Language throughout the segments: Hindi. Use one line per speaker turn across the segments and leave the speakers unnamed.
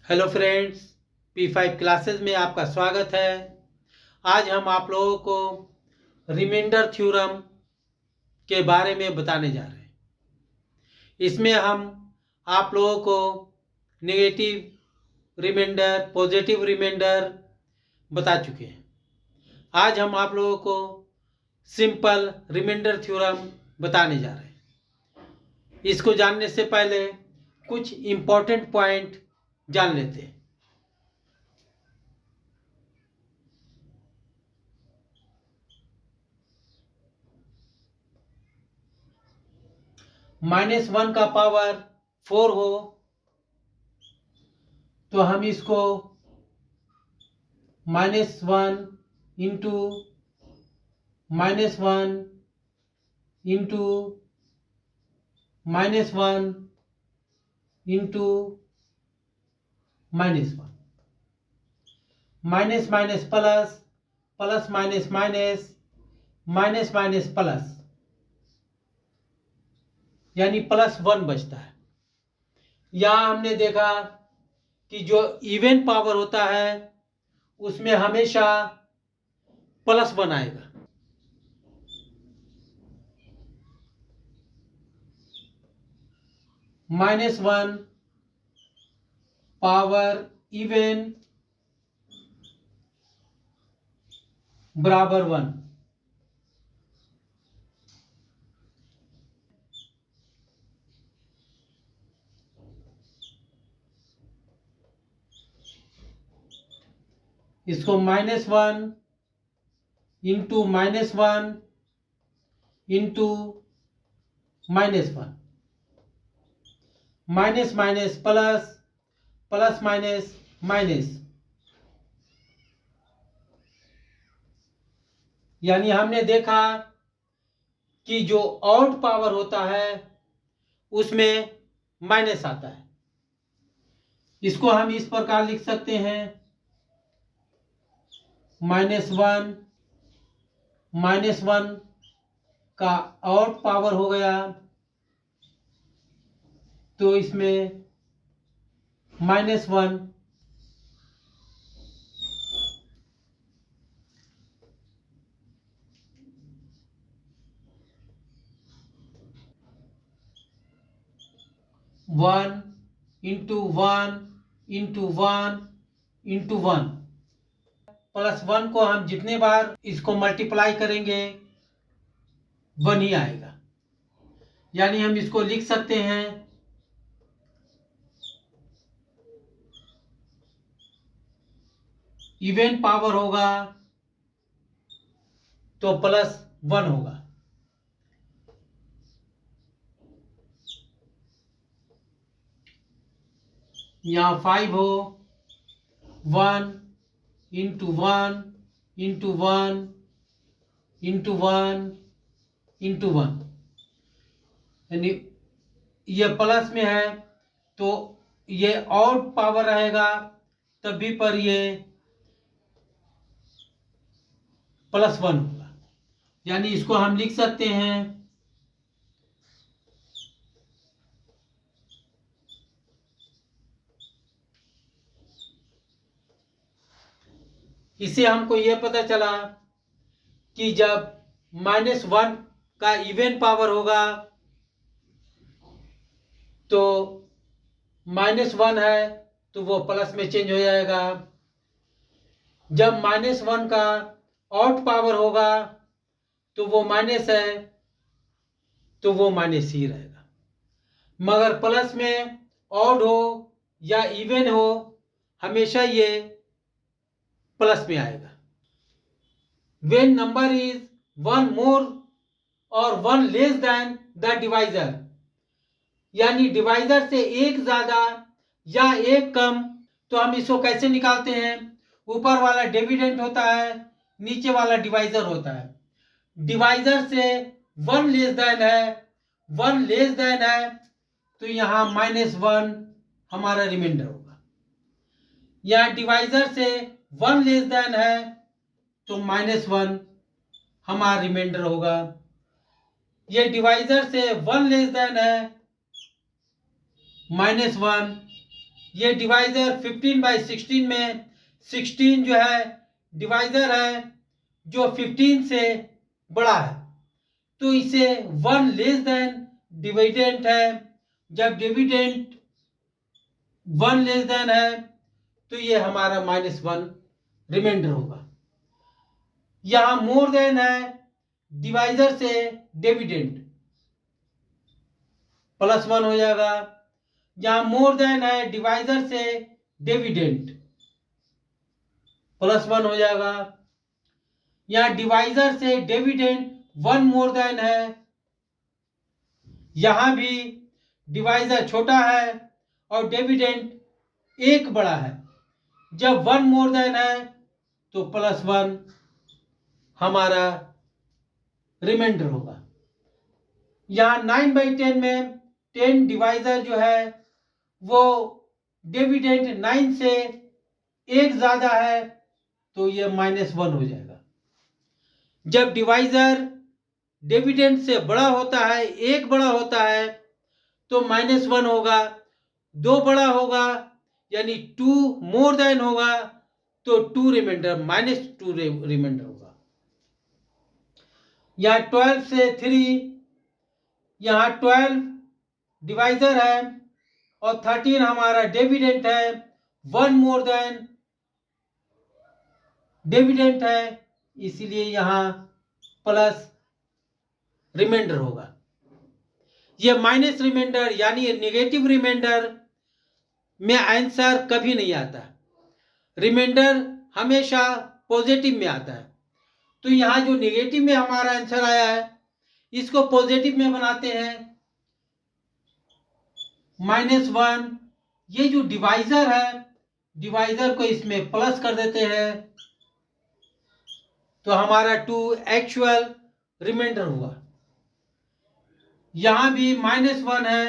हेलो फ्रेंड्स, P5 क्लासेस में आपका स्वागत है। आज हम आप लोगों को रिमाइंडर थ्योरम के बारे में बताने जा रहे हैं। इसमें हम आप लोगों को नेगेटिव रिमाइंडर, पॉजिटिव रिमाइंडर बता चुके हैं। आज हम आप लोगों को सिंपल रिमाइंडर थ्योरम बताने जा रहे हैं। इसको जानने से पहले कुछ इम्पोर्टेंट पॉइंट जान लेते हैं। -1 का पावर 4 हो तो हम इसको -1 into -1 into -1 into -1 minus minus plus, plus minus minus, minus minus plus, यानी +1 बचता है। यहां हमने देखा कि जो इवन पावर होता है उसमें हमेशा +1 आएगा। -1 पावर इवन बराबर 1। इसको -1 into -1 into -1, minus minus plus, plus minus minus, यानी हमने देखा कि जो ऑड पावर होता है उसमें माइनस आता है। इसको हम इस प्रकार लिख सकते हैं -1 का ऑड पावर हो गया तो इसमें -1 1 इंटू 1 इंटू 1 इंटू 1, +1 को हम जितने बार इसको मल्टीप्लाई करेंगे 1 ही आएगा। यानी हम इसको लिख सकते हैं इवन पावर होगा तो +1 होगा। यहाँ 5 हो, 1 इंटू 1 इंटू 1 इंटू 1 इंटू 1, यानी ये प्लस में है तो ये ऑड पावर रहेगा तब भी पर ये +1 होगा। यानी इसको हम लिख सकते हैं इससे हमको यह पता चला कि जब -1 का इवन पावर होगा तो -1 है तो वो प्लस में चेंज हो जाएगा। जब -1 का ऑड पावर होगा तो वो माइनस है तो वो माइनस ही रहेगा। मगर प्लस में ऑड हो या इवन हो हमेशा ये प्लस में आएगा। When number is 1 more और 1 less than the divisor, यानी डिवाइजर से एक ज्यादा या एक कम, तो हम इसको कैसे निकालते हैं? ऊपर वाला डिविडेंड होता है, नीचे वाला डिवाइजर होता है। डिवाइजर से 1 लेस देन है, 1 लेस देन है तो यहां -1 हमारा रिमाइंडर होगा। यहां डिवाइजर से 1 लेस देन है तो -1 हमारा रिमाइंडर होगा। ये डिवाइजर से 1 लेस देन है -1 ये डिवाइजर 15/16 में 16 जो है डिवाइजर है जो 15 से बड़ा है, तो इसे 1 लेस देन डिविडेंट है। जब डिविडेंट 1 लेस देन है तो ये हमारा -1 रिमाइंडर होगा। यहां मोर देन है डिवाइजर से डिविडेंट, +1 हो जाएगा। यहां मोर देन है डिवाइजर से डिविडेंट, +1 हो जाएगा। यहां डिवाइजर से डिविडेंट 1 मोर देन है, यहां भी डिवाइजर छोटा है और डिविडेंट 1 बड़ा है। जब 1 मोर देन है तो +1 हमारा रिमाइंडर होगा। यहां 9/10 में 10 डिवाइजर जो है वो डिविडेंट 9 से 1 ज्यादा है, तो ये -1 हो जाएगा। जब डिवाइजर डिविडेंट से बड़ा होता है, 1 बड़ा होता है, तो -1 होगा। 2 बड़ा होगा यानी 2 मोर देन होगा तो 2 रिमाइंडर, -2 रिमाइंडर होगा। यहाँ 12 से 3, यहाँ 12 डिवाइजर है और 13 हमारा डिविडेंट है, 1 मोर देन डिविडेंट है, इसीलिए यहाँ प्लस रिमाइंडर होगा। ये माइनस रिमाइंडर यानी नेगेटिव रिमाइंडर में आंसर कभी नहीं आता, रिमाइंडर हमेशा पॉजिटिव में आता है। तो यहाँ जो नेगेटिव में हमारा आंसर आया है इसको पॉजिटिव में बनाते हैं, -1। ये जो डिवाइजर है, डिवाइजर को इसमें प्लस कर देते हैं तो हमारा 2 एक्चुअल रिमाइंडर हुआ। यहां भी -1 है,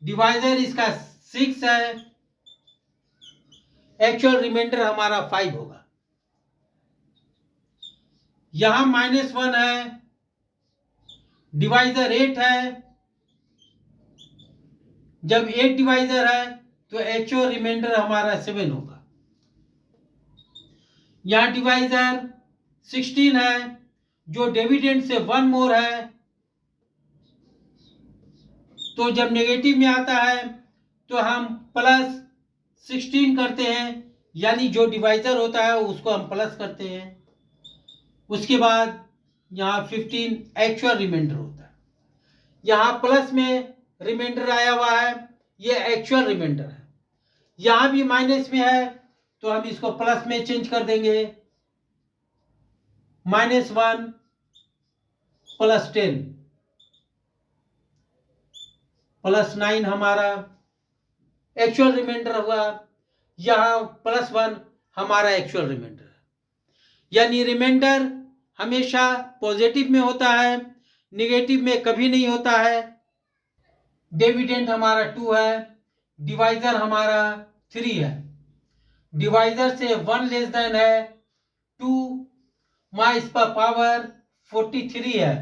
डिवाइजर इसका 6 है, एक्चुअल रिमाइंडर हमारा 5 होगा। यहां -1 है, डिवाइजर 8 है, जब 8 डिवाइजर है तो एक्चुअल रिमाइंडर हमारा 7 होगा। यहां डिवाइजर 16 है जो डिविडेंड से 1 मोर है, तो जब नेगेटिव में आता है तो हम +16 करते हैं, यानी जो डिवाइजर होता है उसको हम प्लस करते हैं। उसके बाद यहाँ 15 एक्चुअल रिमाइंडर होता है। यहाँ प्लस में रिमाइंडर आया हुआ है, ये एक्चुअल रिमाइंडर है। यहाँ भी माइनस में है तो हम इसको प्लस में चेंज कर देंगे, -1 + 10 +9 हमारा एक्चुअल रिमाइंडर हुआ। यहाँ +1 हमारा एक्चुअल रिमाइंडर है, यानी रिमाइंडर हमेशा पॉजिटिव में होता है, नेगेटिव में कभी नहीं होता है। डिविडेंड हमारा 2 है, डिवाइजर हमारा 3 है, डिवाइजर से 1 लेस देन है, 2 माँ इसका पावर 43 है,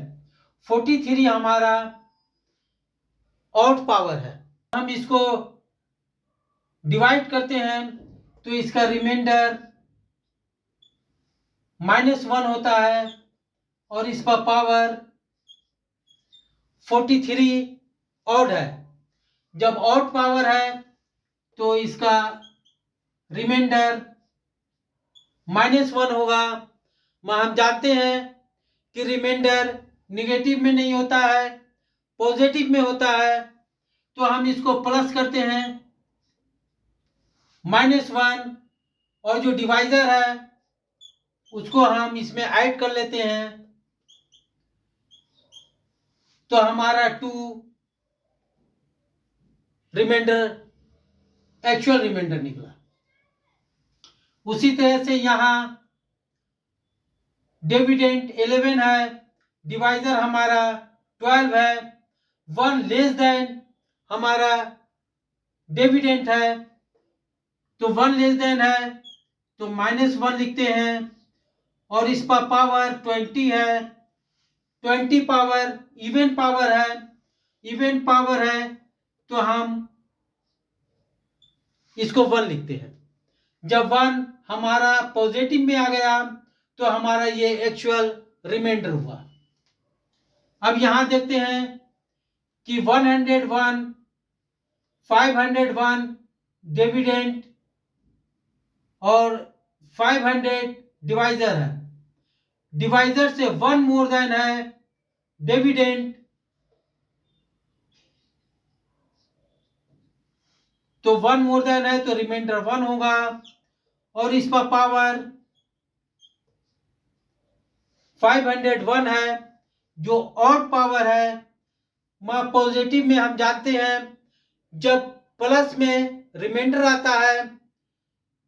43 हमारा ऑड पावर है। हम इसको डिवाइड करते हैं तो इसका रिमाइंडर -1 होता है और इसका पावर 43 ऑड है। जब ऑड पावर है तो इसका रिमाइंडर -1 होगा। हम जानते हैं कि रिमाइंडर निगेटिव में नहीं होता है, पॉजिटिव में होता है, तो हम इसको प्लस करते हैं, -1, और जो डिवाइजर है उसको हम इसमें ऐड कर लेते हैं तो हमारा 2 रिमाइंडर एक्चुअल रिमाइंडर निकला। उसी तरह से यहां डिविडेंड 11 है, डिवाइजर हमारा 12 है, 1 लेस देन हमारा डिविडेंड है, तो 1 लेस देन है तो -1 लिखते हैं, और इसका पावर 20 है, 20 पावर इवन पावर है, इवन पावर है तो हम इसको 1 लिखते हैं। जब 1 हमारा पॉजिटिव में आ गया तो हमारा ये एक्चुअल रिमाइंडर हुआ। अब यहां देखते हैं कि 101, 501 डिविडेंड और 500 डिवाइजर है। डिवाइजर से 1 मोर देन है डिविडेंड, तो 1 मोर देन है तो रिमाइंडर 1 होगा। और इसका पावर 501 है जो ऑड पावर है। पॉजिटिव में हम जानते हैं जब प्लस में रिमाइंडर आता है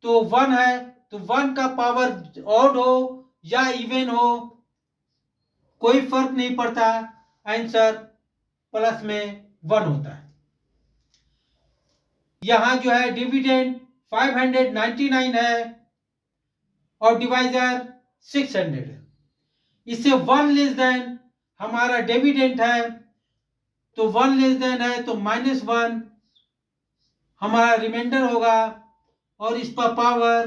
तो 1 है, तो 1 का पावर ऑड हो या इवन हो कोई फर्क नहीं पड़ता, आंसर प्लस में 1 होता है। यहां जो है डिविडेंड 599 है और डिवाइजर 600 है। इससे 1 लेस देन हमारा डिविडेंड है, तो 1 लेस देन है तो -1 हमारा रिमाइंडर होगा। और इसका पावर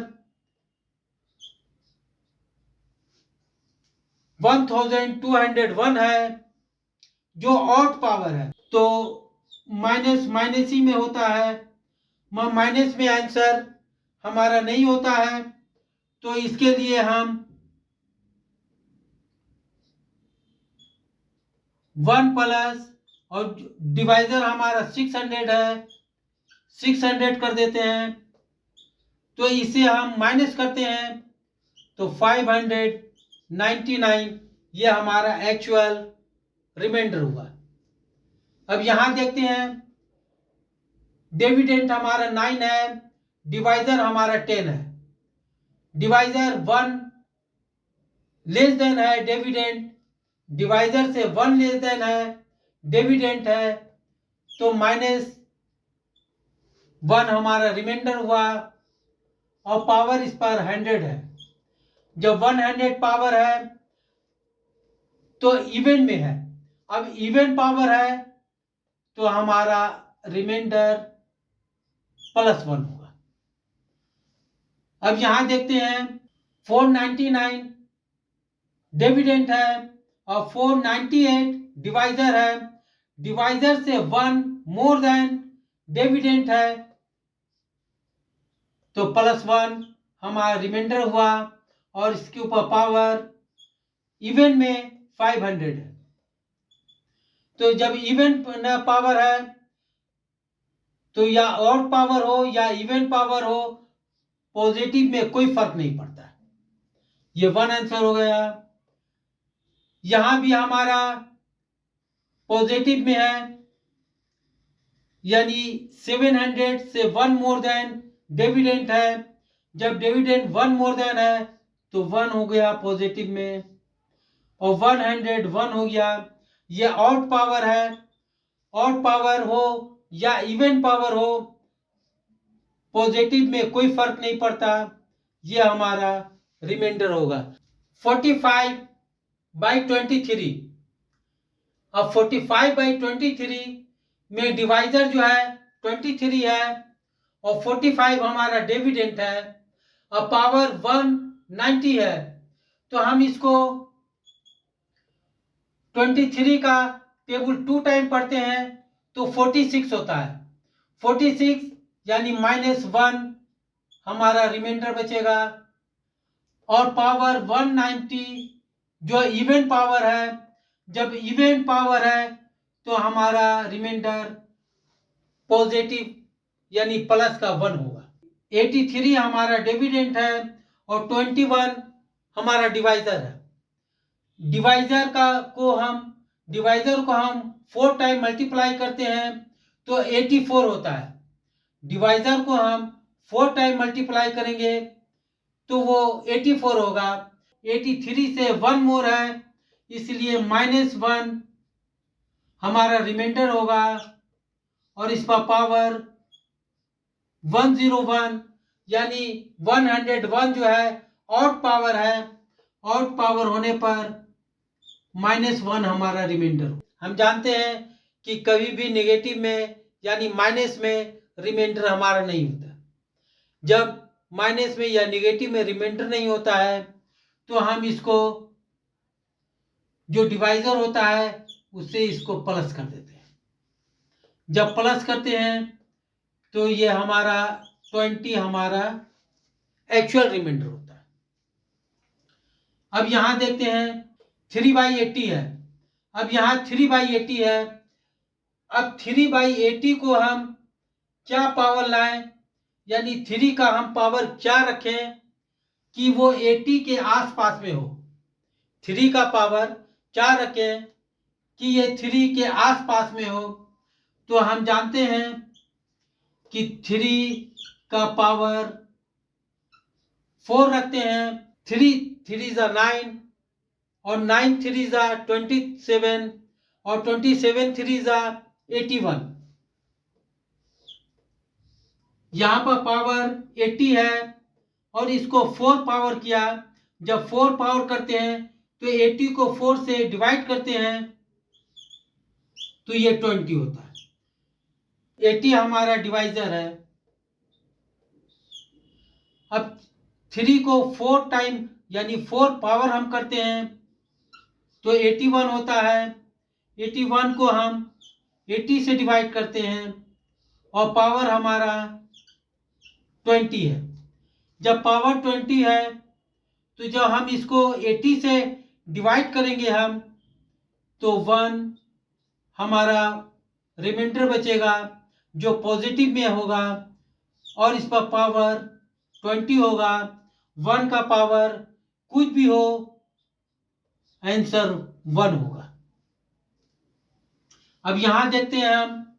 1201 है जो ऑड पावर है, तो माइनस ही में होता है। माइनस में आंसर हमारा नहीं होता है, तो इसके लिए हम 1 प्लस और डिवाइजर हमारा 600 है, 600 कर देते हैं। तो इसे हम माइनस करते हैं तो 599 ये हमारा एक्चुअल रिमाइंडर हुआ। अब यहां देखते हैं डिविडेंड हमारा 9 है, डिवाइजर हमारा 10 है। डिवाइजर 1 लेस देन है डिविडेंड, डिवाइजर से 1 लेस देन है डिविडेंड है, तो -1 हमारा रिमाइंडर हुआ। और पावर इस पर 100 है। जब 100 पावर है तो इवन में है। अब इवन पावर है तो हमारा रिमाइंडर +1 होगा। अब यहां देखते हैं 499 डिविडेंड है और 498 डिवाइजर है। डिवाइजर से 1 मोर देन डिविडेंड है, तो +1 हमारा रिमाइंडर हुआ। और इसके ऊपर पावर इवन में 500 है। तो जब इवन पावर है तो या ऑड पावर हो या इवन पावर हो, पॉजिटिव में कोई फर्क नहीं पड़ता। ये 1 आंसर हो गया। यहां भी हमारा पॉजिटिव में है, यानी 700 से 1 मोर देन डिविडेंड है। जब डिविडेंड 1 मोर देन है तो 1 हो गया पॉजिटिव में, और 101 हो गया। ये ऑड पावर है। ऑड पावर हो या इवन पावर हो, पॉजिटिव में कोई फर्क नहीं पड़ता। ये हमारा रिमाइंडर होगा 45/23। अब 45/23 में डिवाइजर जो है 23 है और 45 हमारा डिविडेंड है। अब पावर 190 है, तो हम इसको 23 का टेबल 2 टाइम पढ़ते हैं तो 46 होता है। 46 यानी -1 हमारा रिमाइंडर बचेगा। और पावर 190 जो इवन पावर है, जब इवन पावर है तो हमारा रिमाइंडर पॉजिटिव यानी प्लस का 1 होगा। 83 हमारा डिविडेंड है और 21 हमारा डिवाइजर है। डिवाइजर को हम 4 टाइम मल्टीप्लाई करते हैं तो 84 होता है। डिवाइजर को हम 4 टाइम मल्टीप्लाई करेंगे तो वो 84 होगा। 83 से 1 मोर है, इसलिए -1 हमारा रिमाइंडर होगा। और इसका पावर 101 यानी 101 जो है ऑड पावर है। ऑड पावर होने पर -1 हमारा रिमाइंडर। हम जानते हैं कि कभी भी नेगेटिव में यानी माइनस में रिमाइंडर हमारा नहीं होता। जब माइनस में या निगेटिव में रिमाइंडर नहीं होता है तो हम इसको जो डिवाइजर होता है उससे इसको प्लस कर देते हैं। जब प्लस करते हैं तो ये हमारा 20 हमारा एक्चुअल रिमाइंडर होता है। अब यहां देखते हैं 3/80 है। अब यहां 3/80 है। अब 3/80 को हम क्या पावर लाएं, यानी 3 का हम पावर क्या रखें कि वो 80 के आसपास में हो। 3 का पावर क्या रखें कि ये 3 के आसपास में हो। तो हम जानते हैं कि 3 का पावर 4 रखते हैं। 3 × 9 और 9 3 × 27 और 27 3 × 81। यहां पर पावर 80 है और इसको 4 पावर किया। जब 4 पावर करते हैं तो 80 को 4 से डिवाइड करते हैं तो ये 20 होता है। 80 हमारा डिवाइजर है। अब 3 को 4 टाइम यानी 4 पावर हम करते हैं तो 81 होता है। 81 को हम 80 से डिवाइड करते हैं और पावर हमारा 20 है। जब पावर 20 है तो जब हम इसको 80 से डिवाइड करेंगे हम तो 1 हमारा रिमाइंडर बचेगा जो पॉजिटिव में होगा और इस पर पावर 20 होगा। 1 का पावर कुछ भी हो, आंसर 1 होगा। अब यहां देखते हैं हम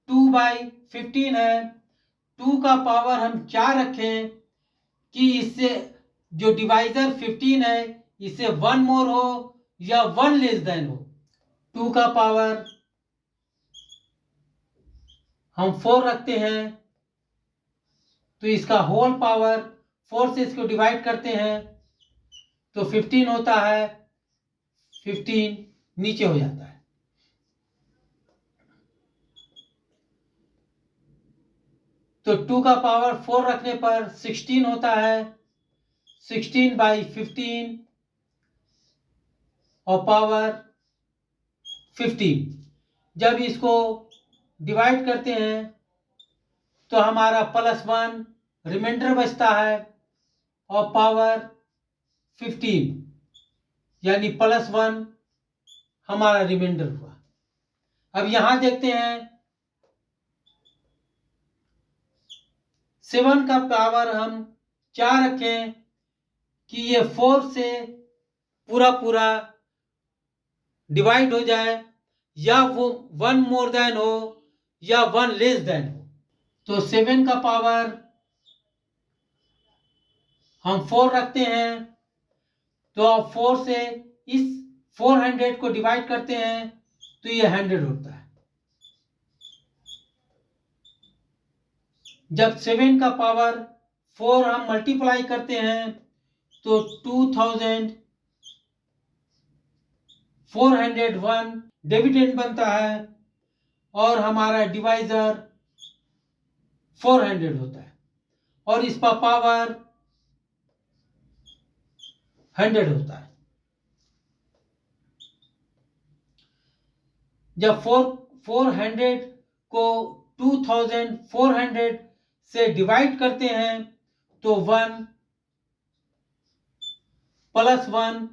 2/15 है। 2 का पावर हम क्या रखें कि इससे जो डिवाइजर 15 है इससे 1 मोर हो या 1 लेस देन हो। 2 का पावर हम 4 रखते हैं तो इसका होल पावर 4 से इसको डिवाइड करते हैं तो 15 होता है। 15 नीचे हो जाता है। तो 2 का पावर 4 रखने पर 16 होता है। 16/15 और पावर 15। जब इसको डिवाइड करते हैं तो हमारा +1 रिमाइंडर बचता है और पावर 15 यानी +1 हमारा रिमाइंडर हुआ। अब यहां देखते हैं 7 का पावर हम क्या रखें कि ये 4 से पूरा डिवाइड हो जाए या वो 1 मोर देन हो या 1 लेस देन हो। तो 7 का पावर हम 4 रखते हैं तो अब 4 से इस 400 को डिवाइड करते हैं तो ये 100 होता है। जब 7 का पावर 4 हम मल्टीप्लाई करते हैं तो 2401 डिविडेंड बनता है और हमारा डिवाइजर 400 होता है और इसका पावर 100 होता है। जब 400 को 2400 से डिवाइड करते हैं तो 1 +1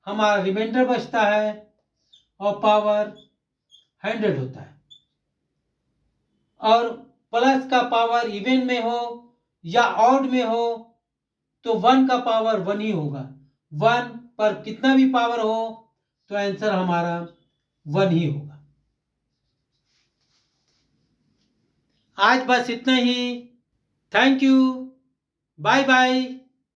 हमारा रिमाइंडर बचता है और पावर 100 होता है। और प्लस का पावर इवन में हो या ऑड में हो तो 1 का पावर 1 ही होगा। 1 पर कितना भी पावर हो तो आंसर हमारा 1 ही होगा। आज बस इतना ही। Thank you. Bye bye.